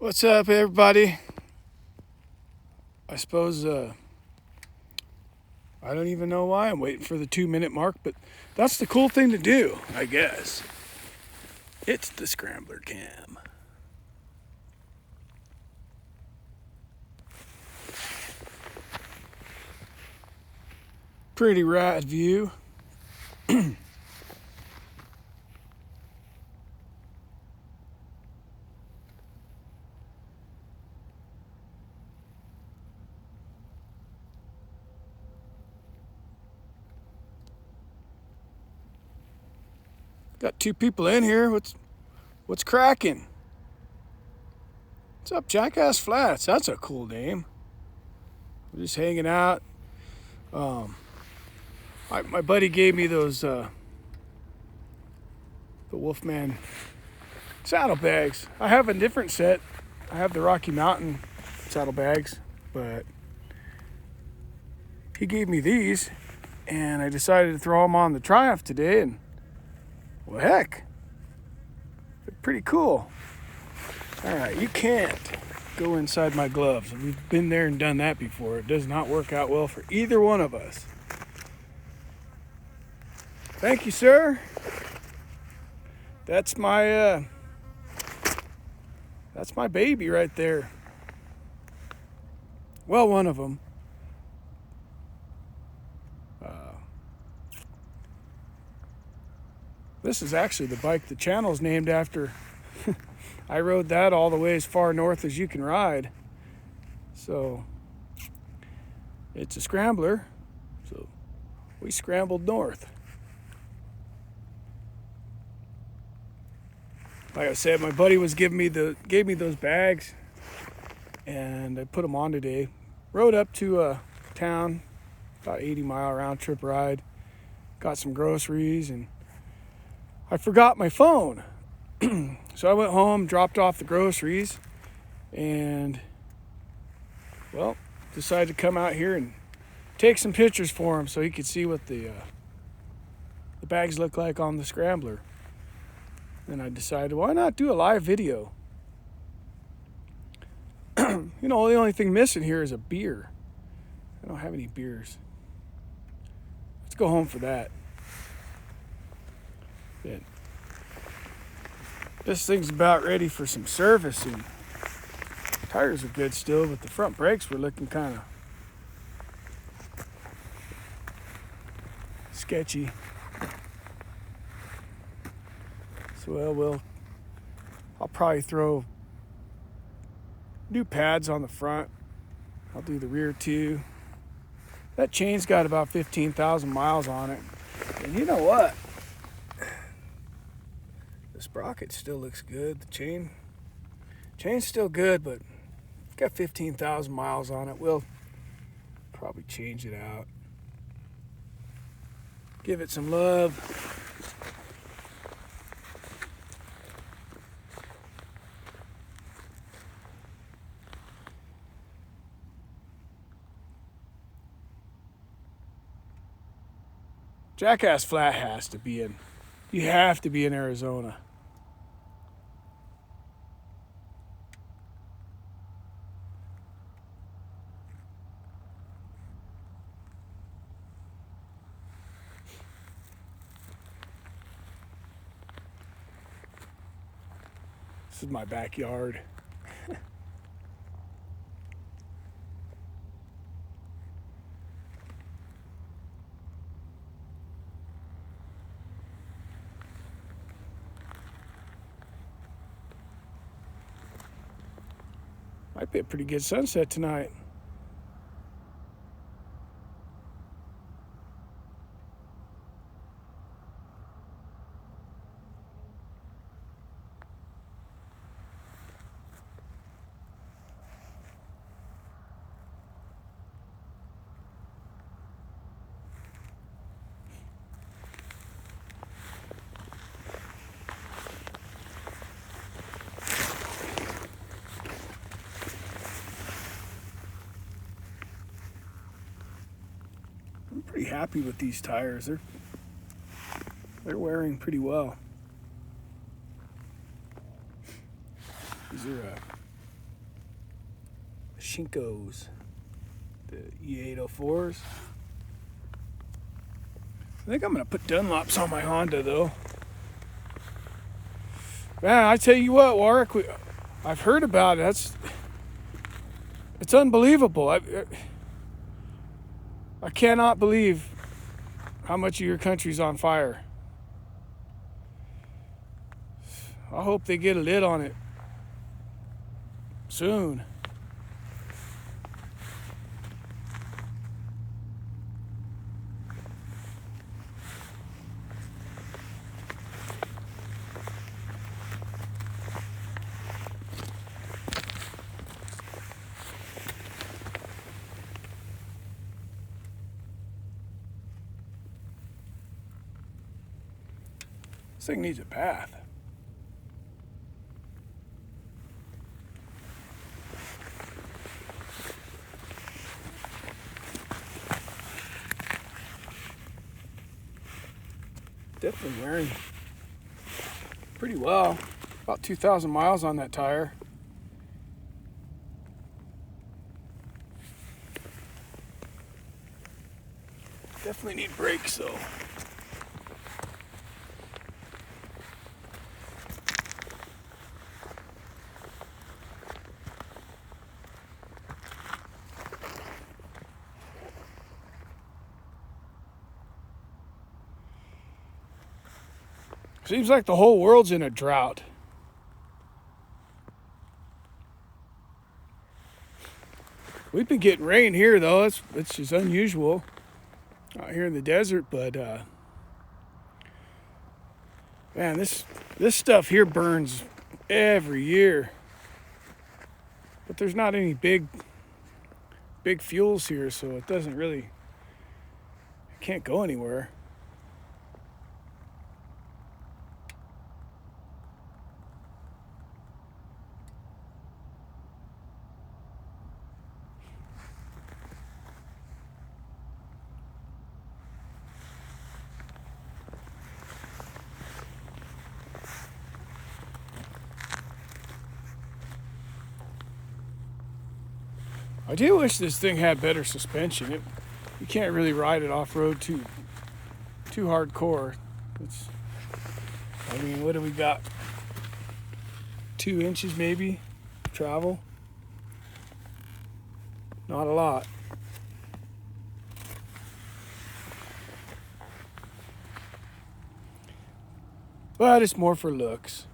What's up, everybody? I suppose I don't even know why I'm waiting for the 2-minute mark, but that's the cool thing to do, I guess. It's the Scrambler cam. Pretty rad view. Got two people in here. What's cracking? What's up, Jackass Flats? That's a cool name. We're just hanging out. My buddy gave me those the Wolfman saddlebags. I have a different set. I have the Rocky Mountain saddlebags, but he gave me these, and I decided to throw them on the Triumph today, and well, heck, they're pretty cool. All right, you can't go inside my gloves. We've been there and done that before. It does not work out well for either one of us. Thank you, sir. That's my baby right there. Well, one of them. This is actually the bike the channel's named after. I rode that all the way as far north as you can ride. So it's a Scrambler. So we scrambled north. Like I said, my buddy gave me those bags, and I put them on today. Rode up to town, about 80-mile round trip ride. Got some groceries, and I forgot my phone. So I went home, dropped off the groceries, and well, decided to come out here and take some pictures for him so he could see what the bags look like on the Scrambler. Then I decided, why not do a live video? The only thing missing here is a beer. I don't have any beers. Let's go home for that. Yeah. This thing's about ready for some servicing. Tires are good still, but the front brakes were looking kind of sketchy. So I'll probably throw new pads on the front. I'll do the rear too. That chain's got about 15,000 miles on it. And you know what? The sprocket still looks good. The chain's still good, but it's got 15,000 miles on it. We'll probably change it out. Give it some love. Jackass Flat has to be in. You have to be in Arizona. This is my backyard. Might be a pretty good sunset tonight. I'm pretty happy with these tires. They're wearing pretty well. These are Shinkos, the E804s. I think I'm gonna put Dunlops on my Honda though. Man, I tell you what, Warwick, I've heard about it. It's unbelievable. I cannot believe how much of your country's on fire. I hope they get a lid on it soon. This thing needs a path. Definitely wearing pretty well. About 2,000 miles on that tire. Definitely need brakes though. Seems like the whole world's in a drought. We've been getting rain here though. It's just unusual out here in the desert, but man, this stuff here burns every year. But there's not any big fuels here, so it doesn't really, it can't go anywhere. I do wish this thing had better suspension. You can't really ride it off-road too hardcore. I mean, what do we got? 2 inches maybe travel. Not a lot. But it's more for looks.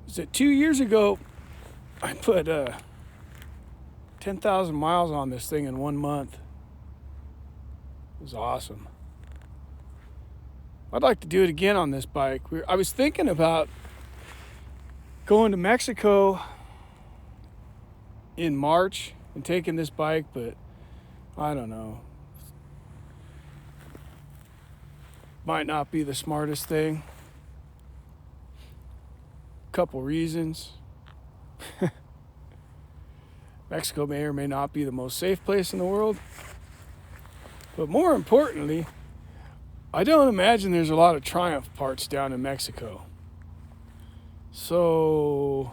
So 2 years ago, I put 10,000 miles on this thing in 1 month. It was awesome. I'd like to do it again on this bike. I was thinking about going to Mexico in March and taking this bike, but I don't know. Might not be the smartest thing. Couple reasons. Mexico may or may not be the most safe place in the world. But more importantly, I don't imagine there's a lot of Triumph parts down in Mexico. So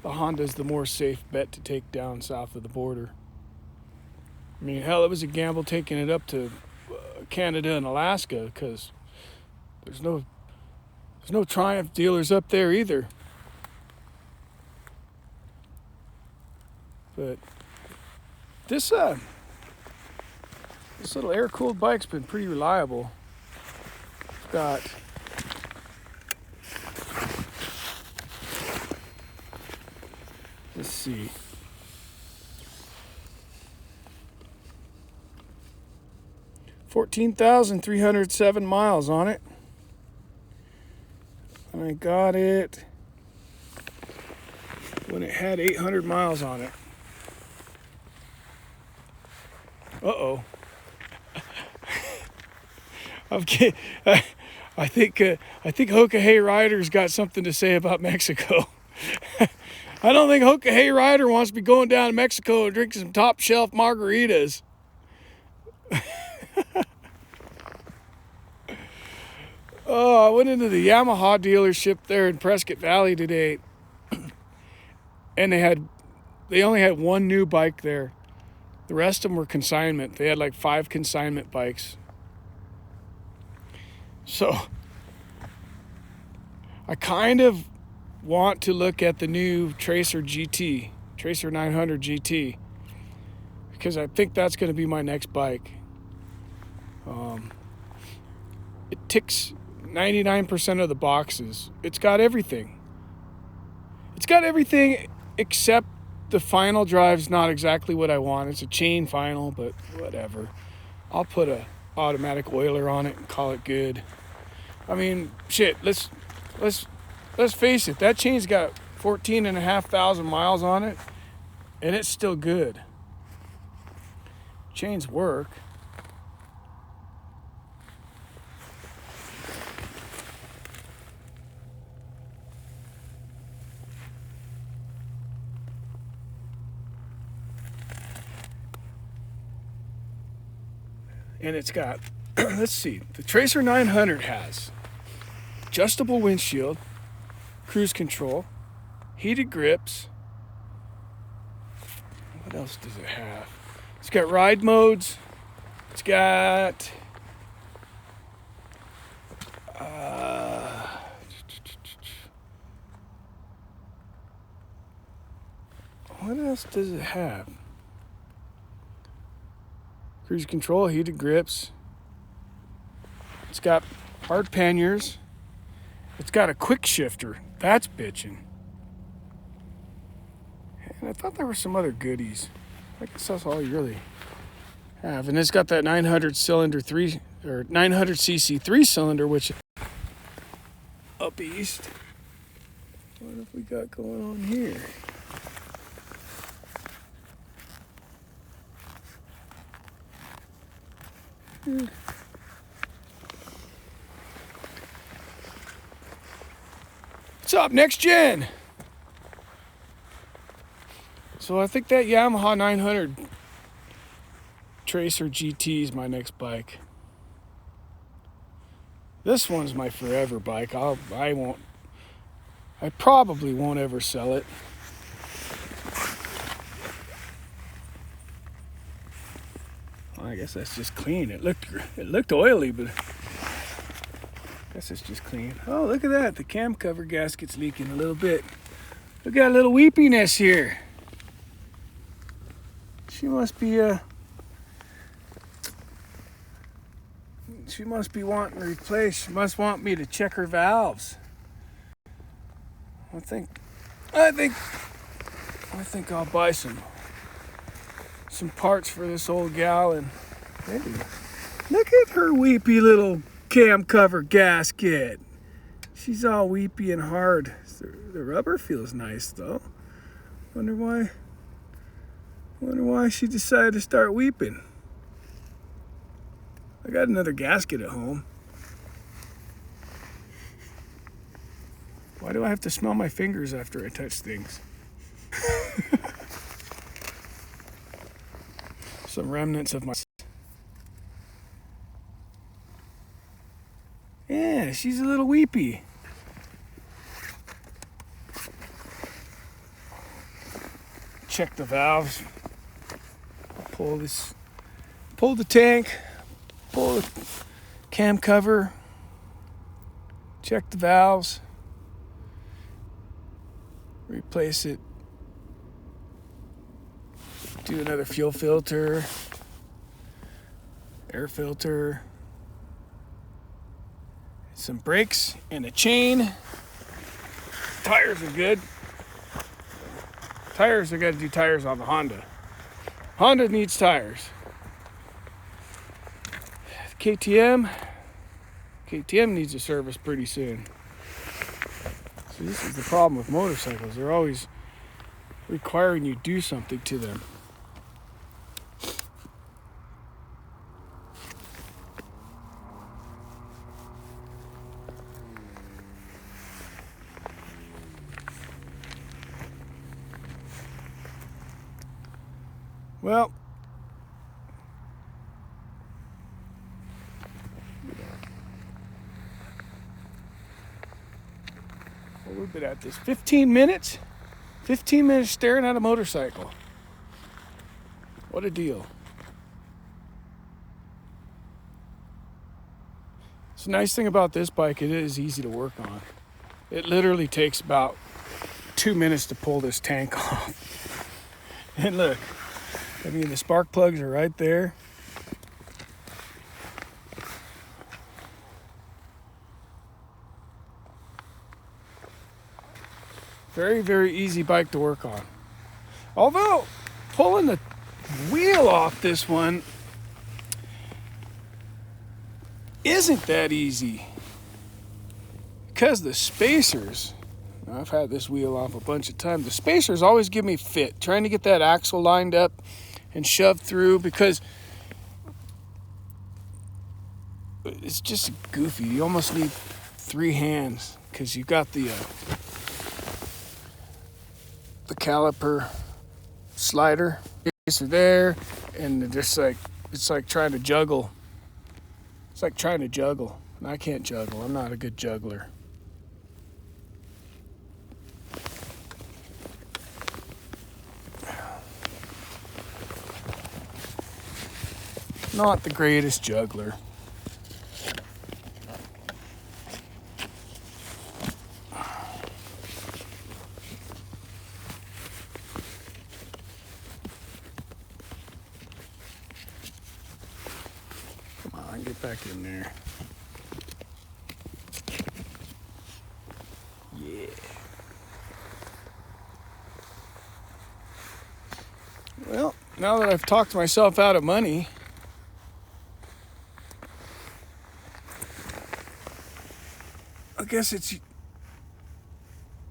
the Honda's the more safe bet to take down south of the border. I mean, hell, it was a gamble taking it up to Canada and Alaska because there's no Triumph dealers up there either. But this little air-cooled bike's been pretty reliable. It's got let's see. $14,307 miles on it. And I got it when it had 800 miles on it. Uh-oh. Okay. I think Hoka Hey Rider's got something to say about Mexico. I don't think Hoka Hey Rider wants to be going down to Mexico and drinking some top shelf margaritas. Oh, I went into the Yamaha dealership there in Prescott Valley today, and they only had one new bike there. The rest of them were consignment. They had like 5 consignment bikes. So I kind of want to look at the new Tracer 900 GT, because I think that's going to be my next bike. It ticks 99% of the boxes. It's got everything. It's got everything except the final drive's not exactly what I want. It's a chain final, but whatever. I'll put a automatic oiler on it and call it good. I mean, shit, let's face it. That chain's got 14,500 miles on it, and it's still good. Chains work. And it's got, let's see, the Tracer 900 has adjustable windshield, cruise control, heated grips. What else does it have? It's got ride modes. It's got what else does it have? Cruise control, heated grips. It's got hard panniers. It's got a quick shifter. That's bitchin'. And I thought there were some other goodies. I guess that's all you really have. And it's got that 900cc 3-cylinder, which up east. What have we got going on here? What's up, next gen? So I think that Yamaha 900 Tracer GT is my next bike. This one's my forever bike. I probably won't ever sell it. I guess that's just clean. It looked oily, but I guess it's just clean. Oh, look at that. The cam cover gasket's leaking a little bit. Look at a little weepiness here. She must be wanting to replace. She must want me to check her valves. I think I'll buy some parts for this old gal, and maybe look at her weepy little cam cover gasket. She's all weepy and hard. The rubber feels nice though. Wonder why she decided to start weeping. I got another gasket at home. Why do I have to smell my fingers after I touch things? Some remnants of my... Yeah, she's a little weepy. Check the valves. Pull the tank, pull the cam cover, check the valves, replace it, do another fuel filter, air filter, some brakes and a chain. Tires are good. I got to do tires on the Honda. Honda needs tires. KTM needs a service pretty soon. See, this is the problem with motorcycles. They're always requiring you do something to them. Well, we've been at this 15 minutes. 15 minutes staring at a motorcycle. What a deal. It's a nice thing about this bike, it is easy to work on. It literally takes about 2 minutes to pull this tank off. And look, I mean, the spark plugs are right there. Very, very easy bike to work on. Although, pulling the wheel off this one isn't that easy. Because the spacers, I've had this wheel off a bunch of times, the spacers always give me fit. Trying to get that axle lined up and shoved through, because it's just goofy. You almost need 3 hands, because you've got the caliper slider spacer there, and just like it's like trying to juggle. It's like trying to juggle, and I can't juggle. I'm not a good juggler. Not the greatest juggler. Come on, get back in there. Yeah. Well, now that I've talked myself out of money, I guess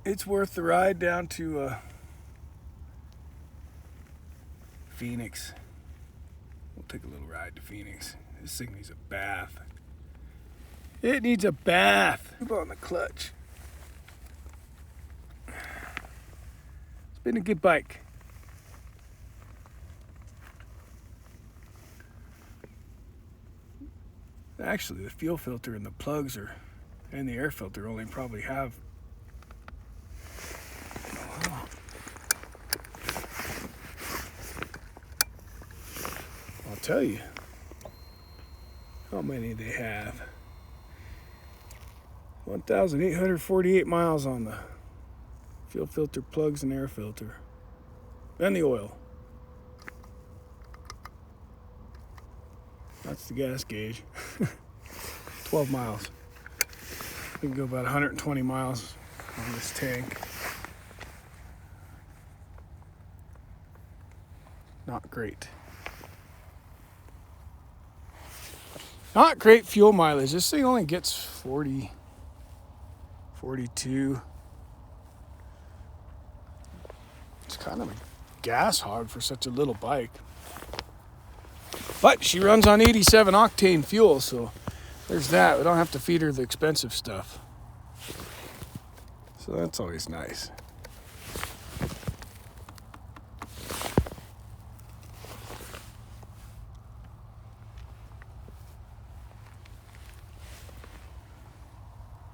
it's worth the ride down to Phoenix. We'll take a little ride to Phoenix. This thing needs a bath. It needs a bath. Keep on the clutch. It's been a good bike. Actually, the fuel filter and the plugs and the air filter only probably have I'll tell you how many they have. 1,848 miles on the fuel filter, plugs, and air filter. Then the oil. That's the gas gauge. 12 miles. We can go about 120 miles on this tank. Not great. Not great fuel mileage. This thing only gets 40, 42. It's kind of a gas hog for such a little bike. But she runs on 87 octane fuel, so there's that. We don't have to feed her the expensive stuff. So that's always nice.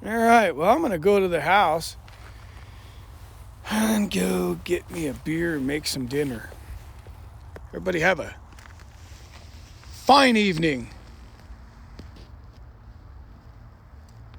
All right, well, I'm going to go to the house and go get me a beer and make some dinner. Everybody have a fine evening.